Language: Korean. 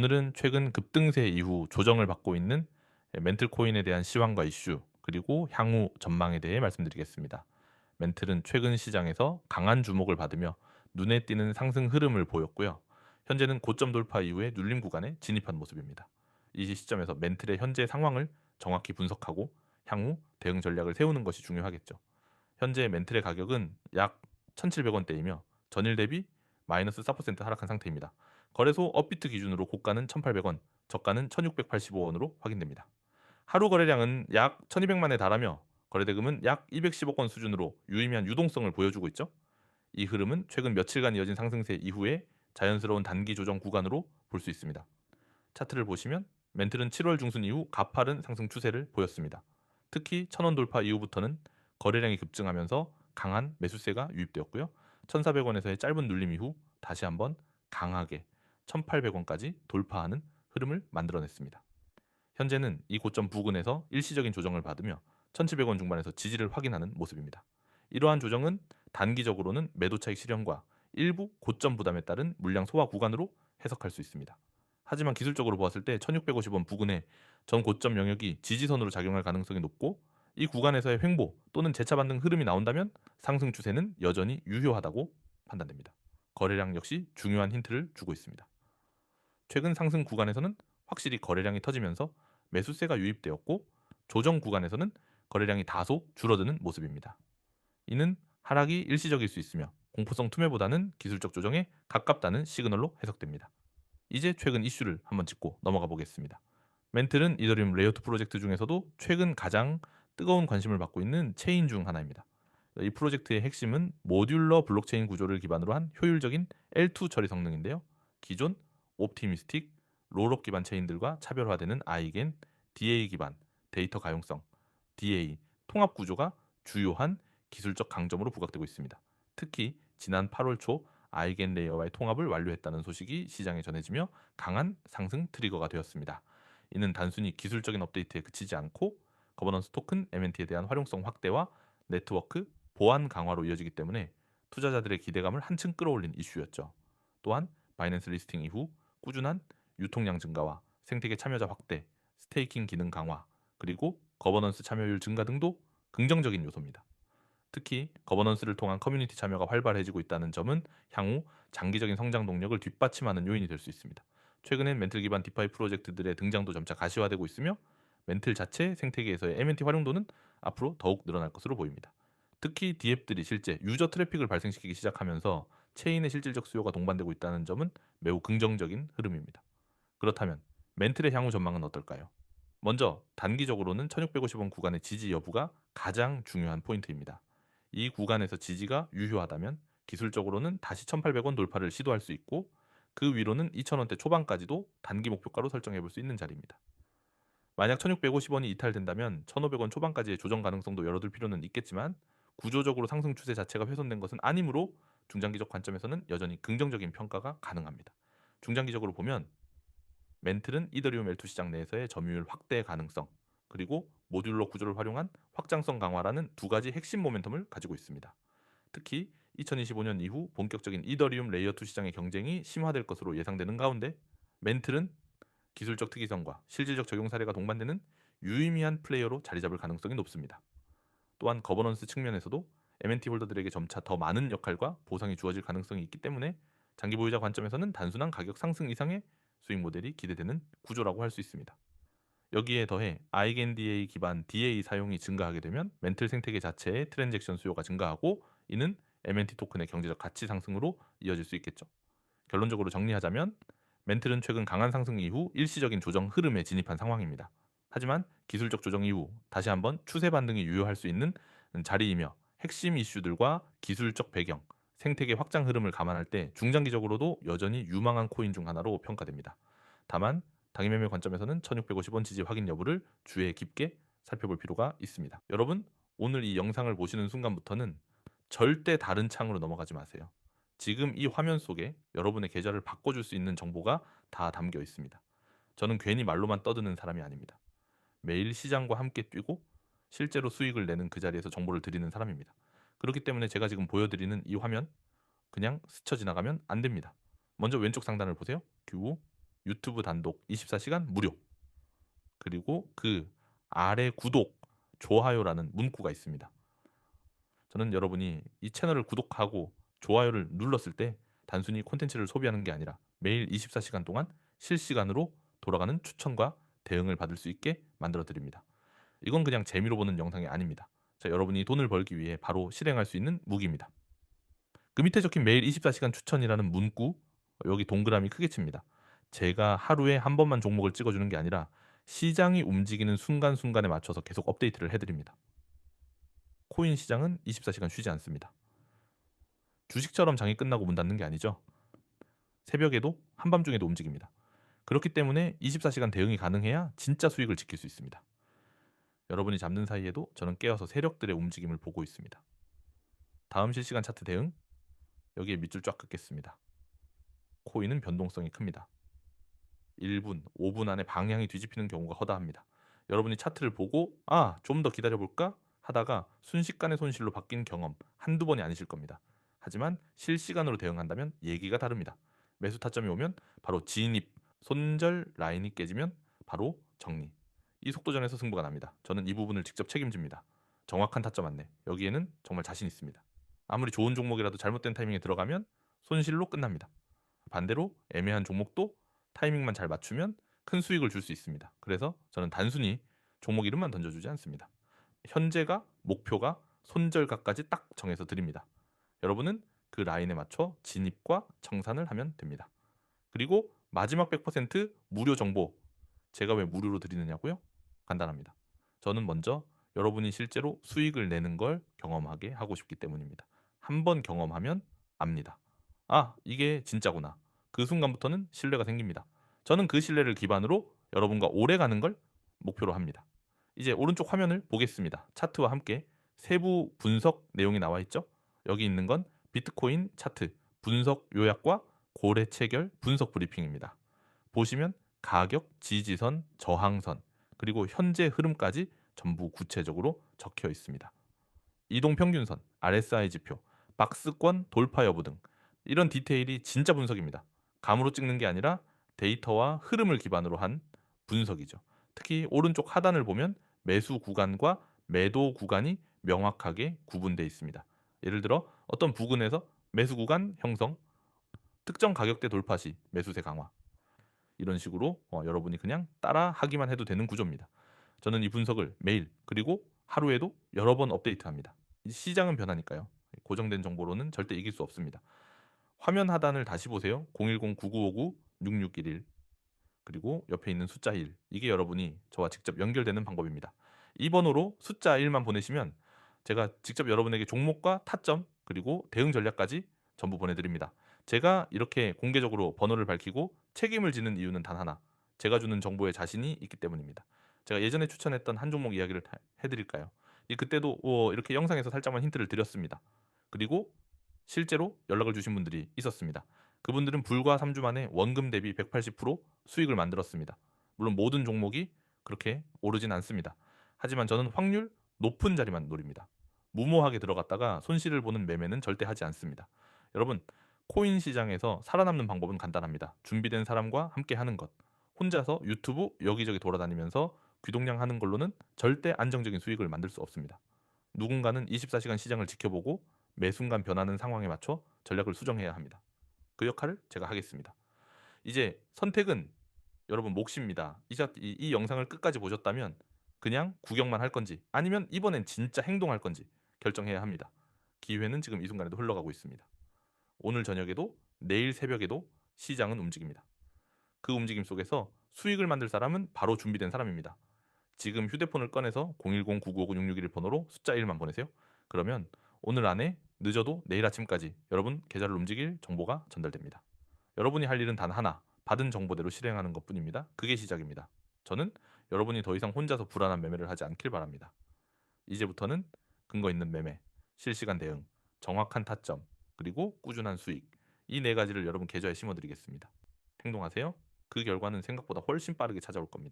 오늘은 최근 급등세 이후 조정을 받고 있는 멘틀 코인에 대한 시황과 이슈, 그리고 향후 전망에 대해 말씀드리겠습니다. 멘틀은 최근 시장에서 강한 주목을 받으며 눈에 띄는 상승 흐름을 보였고요. 현재는 고점 돌파 이후에 눌림 구간에 진입한 모습입니다. 이 시점에서 멘틀의 현재 상황을 정확히 분석하고 향후 대응 전략을 세우는 것이 중요하겠죠. 현재 멘틀의 가격은 약 1,700원대이며 전일 대비 마이너스 4% 하락한 상태입니다. 거래소 업비트 기준으로 고가는 1,800원, 저가는 1,685원으로 확인됩니다. 하루 거래량은 약 1,200만에 달하며 거래대금은 약 210억 원 수준으로 유의미한 유동성을 보여주고 있죠. 이 흐름은 최근 며칠간 이어진 상승세 이후에 자연스러운 단기 조정 구간으로 볼 수 있습니다. 차트를 보시면 멘틀은 7월 중순 이후 가파른 상승 추세를 보였습니다. 특히 1,000원 돌파 이후부터는 거래량이 급증하면서 강한 매수세가 유입되었고요. 1,400원에서의 짧은 눌림 이후 다시 한번 강하게 1,800원까지 돌파하는 흐름을 만들어냈습니다. 현재는 이 고점 부근에서 일시적인 조정을 받으며 1,700원 중반에서 지지를 확인하는 모습입니다. 이러한 조정은 단기적으로는 매도 차익 실현과 일부 고점 부담에 따른 물량 소화 구간으로 해석할 수 있습니다. 하지만 기술적으로 보았을 때 1,650원 부근의 전 고점 영역이 지지선으로 작용할 가능성이 높고, 이 구간에서의 횡보 또는 재차 반등 흐름이 나온다면 상승 추세는 여전히 유효하다고 판단됩니다. 거래량 역시 중요한 힌트를 주고 있습니다. 최근 상승 구간에서는 확실히 거래량이 터지면서 매수세가 유입되었고, 조정 구간에서는 거래량이 다소 줄어드는 모습입니다. 이는 하락이 일시적일 수 있으며 공포성 투매보다는 기술적 조정에 가깝다는 시그널로 해석됩니다. 이제 최근 이슈를 한번 짚고 넘어가 보겠습니다. 멘틀은 이더리움 레이어트 프로젝트 중에서도 최근 가장 뜨거운 관심을 받고 있는 체인 중 하나입니다. 이 프로젝트의 핵심은 모듈러 블록체인 구조를 기반으로 한 효율적인 L2 처리 성능인데요. 기존 옵티미스틱, 롤업 기반 체인들과 차별화되는 아이겐, DA 기반, 데이터 가용성, DA, 통합 구조가 주요한 기술적 강점으로 부각되고 있습니다. 특히 지난 8월 초 아이겐 레이어와의 통합을 완료했다는 소식이 시장에 전해지며 강한 상승 트리거가 되었습니다. 이는 단순히 기술적인 업데이트에 그치지 않고 거버넌스 토큰 MNT에 대한 활용성 확대와 네트워크 보안 강화로 이어지기 때문에 투자자들의 기대감을 한층 끌어올린 이슈였죠. 또한 바이낸스 리스팅 이후 꾸준한 유통량 증가와 생태계 참여자 확대, 스테이킹 기능 강화, 그리고 거버넌스 참여율 증가 등도 긍정적인 요소입니다. 특히 거버넌스를 통한 커뮤니티 참여가 활발해지고 있다는 점은 향후 장기적인 성장 동력을 뒷받침하는 요인이 될 수 있습니다. 최근엔 멘틀 기반 디파이 프로젝트들의 등장도 점차 가시화되고 있으며 멘틀 자체 생태계에서의 MNT 활용도는 앞으로 더욱 늘어날 것으로 보입니다. 특히 D앱들이 실제 유저 트래픽을 발생시키기 시작하면서 체인의 실질적 수요가 동반되고 있다는 점은 매우 긍정적인 흐름입니다. 그렇다면 멘틀의 향후 전망은 어떨까요? 먼저 단기적으로는 1650원 구간의 지지 여부가 가장 중요한 포인트입니다. 이 구간에서 지지가 유효하다면 기술적으로는 다시 1800원 돌파를 시도할 수 있고, 그 위로는 2000원대 초반까지도 단기 목표가로 설정해 볼 수 있는 자리입니다. 만약 1650원이 이탈된다면 1500원 초반까지의 조정 가능성도 열어둘 필요는 있겠지만, 구조적으로 상승 추세 자체가 훼손된 것은 아니므로 중장기적 관점에서는 여전히 긍정적인 평가가 가능합니다. 중장기적으로 보면 멘틀은 이더리움 L2 시장 내에서의 점유율 확대 가능성, 그리고 모듈러 구조를 활용한 확장성 강화라는 두 가지 핵심 모멘텀을 가지고 있습니다. 특히 2025년 이후 본격적인 이더리움 레이어2 시장의 경쟁이 심화될 것으로 예상되는 가운데, 멘틀은 기술적 특이성과 실질적 적용 사례가 동반되는 유의미한 플레이어로 자리 잡을 가능성이 높습니다. 또한 거버넌스 측면에서도 MNT 홀더들에게 점차 더 많은 역할과 보상이 주어질 가능성이 있기 때문에 장기 보유자 관점에서는 단순한 가격 상승 이상의 수익 모델이 기대되는 구조라고 할 수 있습니다. 여기에 더해 아이겐DA 기반 DA 사용이 증가하게 되면 멘틀 생태계 자체의 트랜잭션 수요가 증가하고, 이는 MNT 토큰의 경제적 가치 상승으로 이어질 수 있겠죠. 결론적으로 정리하자면 멘틀은 최근 강한 상승 이후 일시적인 조정 흐름에 진입한 상황입니다. 하지만 기술적 조정 이후 다시 한번 추세 반등이 유효할 수 있는 자리이며, 핵심 이슈들과 기술적 배경, 생태계 확장 흐름을 감안할 때 중장기적으로도 여전히 유망한 코인 중 하나로 평가됩니다. 다만 당일 매매 관점에서는 1650원 지지 확인 여부를 주의 깊게 살펴볼 필요가 있습니다. 여러분, 오늘 이 영상을 보시는 순간부터는 절대 다른 창으로 넘어가지 마세요. 지금 이 화면 속에 여러분의 계좌를 바꿔줄 수 있는 정보가 다 담겨 있습니다. 저는 괜히 말로만 떠드는 사람이 아닙니다. 매일 시장과 함께 뛰고 실제로 수익을 내는 그 자리에서 정보를 드리는 사람입니다. 그렇기 때문에 제가 지금 보여드리는 이 화면 그냥 스쳐 지나가면 안 됩니다. 먼저 왼쪽 상단을 보세요. 큐, 유튜브 단독 24시간 무료. 그리고 그 아래 구독, 좋아요라는 문구가 있습니다. 저는 여러분이 이 채널을 구독하고 좋아요를 눌렀을 때 단순히 콘텐츠를 소비하는 게 아니라 매일 24시간 동안 실시간으로 돌아가는 추천과 대응을 받을 수 있게 만들어 드립니다. 이건 그냥 재미로 보는 영상이 아닙니다. 자, 여러분이 돈을 벌기 위해 바로 실행할 수 있는 무기입니다. 그 밑에 적힌 매일 24시간 추천이라는 문구, 여기 동그라미 크게 칩니다. 제가 하루에 한 번만 종목을 찍어주는 게 아니라 시장이 움직이는 순간순간에 맞춰서 계속 업데이트를 해드립니다. 코인 시장은 24시간 쉬지 않습니다. 주식처럼 장이 끝나고 문 닫는 게 아니죠. 새벽에도 한밤중에도 움직입니다. 그렇기 때문에 24시간 대응이 가능해야 진짜 수익을 지킬 수 있습니다. 여러분이 잡는 사이에도 저는 깨어서 세력들의 움직임을 보고 있습니다. 다음 실시간 차트 대응, 여기에 밑줄 쫙 긋겠습니다. 코인은 변동성이 큽니다. 1분, 5분 안에 방향이 뒤집히는 경우가 허다합니다. 여러분이 차트를 보고 좀 더 기다려볼까 하다가 순식간에 손실로 바뀐 경험 한두 번이 아니실 겁니다. 하지만 실시간으로 대응한다면 얘기가 다릅니다. 매수 타점이 오면 바로 진입, 손절 라인이 깨지면 바로 정리. 이 속도전에서 승부가 납니다. 저는 이 부분을 직접 책임집니다. 정확한 타점 안내, 여기에는 정말 자신 있습니다. 아무리 좋은 종목이라도 잘못된 타이밍에 들어가면 손실로 끝납니다. 반대로 애매한 종목도 타이밍만 잘 맞추면 큰 수익을 줄 수 있습니다. 그래서 저는 단순히 종목 이름만 던져주지 않습니다. 현재가 목표가 손절가까지 딱 정해서 드립니다. 여러분은 그 라인에 맞춰 진입과 청산을 하면 됩니다. 그리고 마지막 100% 무료 정보, 제가 왜 무료로 드리느냐고요? 간단합니다. 저는 먼저 여러분이 실제로 수익을 내는 걸 경험하게 하고 싶기 때문입니다. 한번 경험하면 압니다. 이게 진짜구나. 그 순간부터는 신뢰가 생깁니다. 저는 그 신뢰를 기반으로 여러분과 오래 가는 걸 목표로 합니다. 이제 오른쪽 화면을 보겠습니다. 차트와 함께 세부 분석 내용이 나와 있죠? 여기 있는 건 비트코인 차트 분석 요약과 고래 체결 분석 브리핑입니다. 보시면 가격, 지지선, 저항선, 그리고 현재 흐름까지 전부 구체적으로 적혀 있습니다. 이동평균선, RSI 지표, 박스권 돌파 여부 등 이런 디테일이 진짜 분석입니다. 감으로 찍는 게 아니라 데이터와 흐름을 기반으로 한 분석이죠. 특히 오른쪽 하단을 보면 매수 구간과 매도 구간이 명확하게 구분되어 있습니다. 예를 들어 어떤 부근에서 매수 구간 형성, 특정 가격대 돌파 시 매수세 강화, 이런 식으로 여러분이 그냥 따라 하기만 해도 되는 구조입니다. 저는 이 분석을 매일 그리고 하루에도 여러 번 업데이트합니다. 시장은 변하니까요. 고정된 정보로는 절대 이길 수 없습니다. 화면 하단을 다시 보세요. 010-9959-6611 그리고 옆에 있는 숫자 1, 이게 여러분이 저와 직접 연결되는 방법입니다. 이 번호로 숫자 1만 보내시면 제가 직접 여러분에게 종목과 타점 그리고 대응 전략까지 전부 보내드립니다. 제가 이렇게 공개적으로 번호를 밝히고 책임을 지는 이유는 단 하나, 제가 주는 정보에 자신이 있기 때문입니다. 제가 예전에 추천했던 한 종목 이야기를 해드릴까요? 그때도 이렇게 영상에서 살짝만 힌트를 드렸습니다. 그리고 실제로 연락을 주신 분들이 있었습니다. 그분들은 불과 3주 만에 원금 대비 180% 수익을 만들었습니다. 물론 모든 종목이 그렇게 오르진 않습니다. 하지만 저는 확률 높은 자리만 노립니다. 무모하게 들어갔다가 손실을 보는 매매는 절대 하지 않습니다. 여러분, 코인 시장에서 살아남는 방법은 간단합니다. 준비된 사람과 함께 하는 것. 혼자서 유튜브 여기저기 돌아다니면서 귀동냥 하는 걸로는 절대 안정적인 수익을 만들 수 없습니다. 누군가는 24시간 시장을 지켜보고 매 순간 변하는 상황에 맞춰 전략을 수정해야 합니다. 그 역할을 제가 하겠습니다. 이제 선택은 여러분 몫입니다. 이 영상을 끝까지 보셨다면 그냥 구경만 할 건지 아니면 이번엔 진짜 행동할 건지 결정해야 합니다. 기회는 지금 이 순간에도 흘러가고 있습니다. 오늘 저녁에도 내일 새벽에도 시장은 움직입니다. 그 움직임 속에서 수익을 만들 사람은 바로 준비된 사람입니다. 지금 휴대폰을 꺼내서 010-9959-6611 번호로 숫자 1만 보내세요. 그러면 오늘 안에 늦어도 내일 아침까지 여러분 계좌를 움직일 정보가 전달됩니다. 여러분이 할 일은 단 하나, 받은 정보대로 실행하는 것뿐입니다. 그게 시작입니다. 저는 여러분이 더 이상 혼자서 불안한 매매를 하지 않길 바랍니다. 이제부터는 근거 있는 매매, 실시간 대응, 정확한 타점, 그리고 꾸준한 수익, 이 네 가지를 여러분 계좌에 심어드리겠습니다. 행동하세요. 그 결과는 생각보다 훨씬 빠르게 찾아올 겁니다.